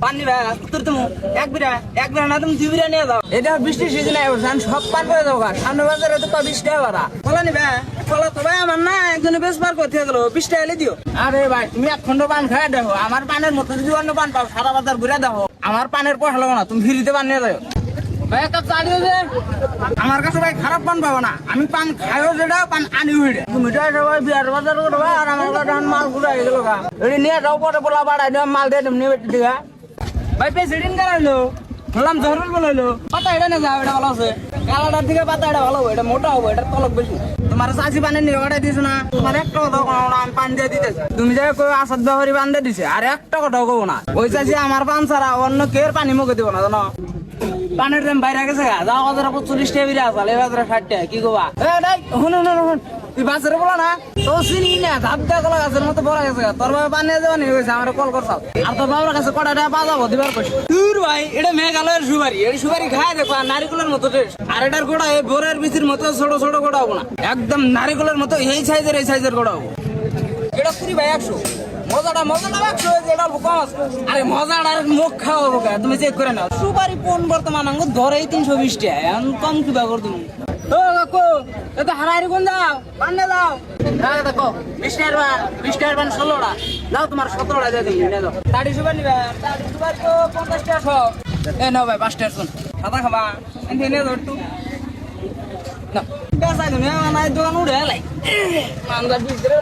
পানি ভাই উত্তর তুমি এক বিরা না তুমি 2 বিরা নিয়ে যাও। এটা বৃষ্টির সিজন সব পান করে যাবো সামনে বাজারে তো 20 টাকা ভাড়া বলা নি ভাই বলা তো ভাই আমার না একজনে বেশ বার করতে গেল 20 টাকা এলে দিও। আরে ভাই তুমি 1 খন্ড পান খাই দেখো আমার পানের মতো যদি অন্য পান পাও সারা বাজার ঘুরে দেখো আমার পানের পয়সা লাগো না তুমি ফ্রিতে পান নিয়ে যাও। ভাই একটা চালিয়ে যে আমার কাছে ভাই খারাপ পান পাবো না আমি পান খাইও যেটা পান আনিও সেটা তুমি সবাই বিয়ার বাজার করবো আর আমার কাছে মাল ঘুরে গেল গা নিয়ে যাও পরে বলা বাড়াই দেওয়া মাল দিয়ে নিয়ে বেটে দিঘা ভাই প্রেসিডেন্ট কারাইলো বললাম জহরুল বলাইলো পাতা এটা নিয়ে যাও এটা ভালো আছে কালাটার থেকে পাতা এটা ভালো হবে এটা মোটা হবে এটা তলক বেশি তোমার চাষি পানি নিয়ে অর্ডার দিয়েছো না তোমার একটা কথা আমি পান দিয়ে দিতেছি তুমি যাই কই আসাদ ব্যবহারী পান দিয়ে দিছে আর একটা কথাও কবো না ওই চাষি আমার পান ছাড়া অন্য কেউ পানি মুখে দিব না জানো পানের দাম বাইরে গেছে যাও বাজারে 45 টাকা বিরা আছে এই বাজারে 60 টাকা কি কবা শুন তুই বাজারে বলো না তো চিনি না ধাপ দেওয়া গলা গাছের মতো বড় গেছে তোর বাবা পানি দেওয়া নিয়ে গেছে আমার কল করছাও আর তোর বাবার কাছে কটা টাকা বাজাবো দিবার কইছি দূর ভাই এটা মেঘালয়ের সুপারি এই সুপারি খায় দেখো নারিকেলের মতো টেস্ট আর এটার গোড়া এই বোরের বিচির মতো ছোট ছোট গোড়া হবো না একদম নারিকেলের মতো এই সাইজের গোড়া হবো এটা কুড়ি ভাই 100 মজাটা 100 এটা কম আছে আরে মজাটার মুখ খাওয়াবো তুমি চেক করে নাও সুপারি কোন বর্তমান আঙ্গ ধরেই 320 টাকা কম কি বা কর তুমি ও কাকু এটা হারাই কোন দাও পান্ডে দাও হ্যাঁ দেখো 20 টাকার বান 16টা দাও তোমার 17টা দিয়ে দিই নিয়ে দাও দাড়ি সুপারি নিবা দাড়ি সুপারি তো 50 টাকা সব এ নাও ভাই 5 টাকা শুন খাতা খাবা এনে নিয়ে দাও একটু না বেসাই তুমি আমার দোকান উড়ে লাই মানদার ভিতরে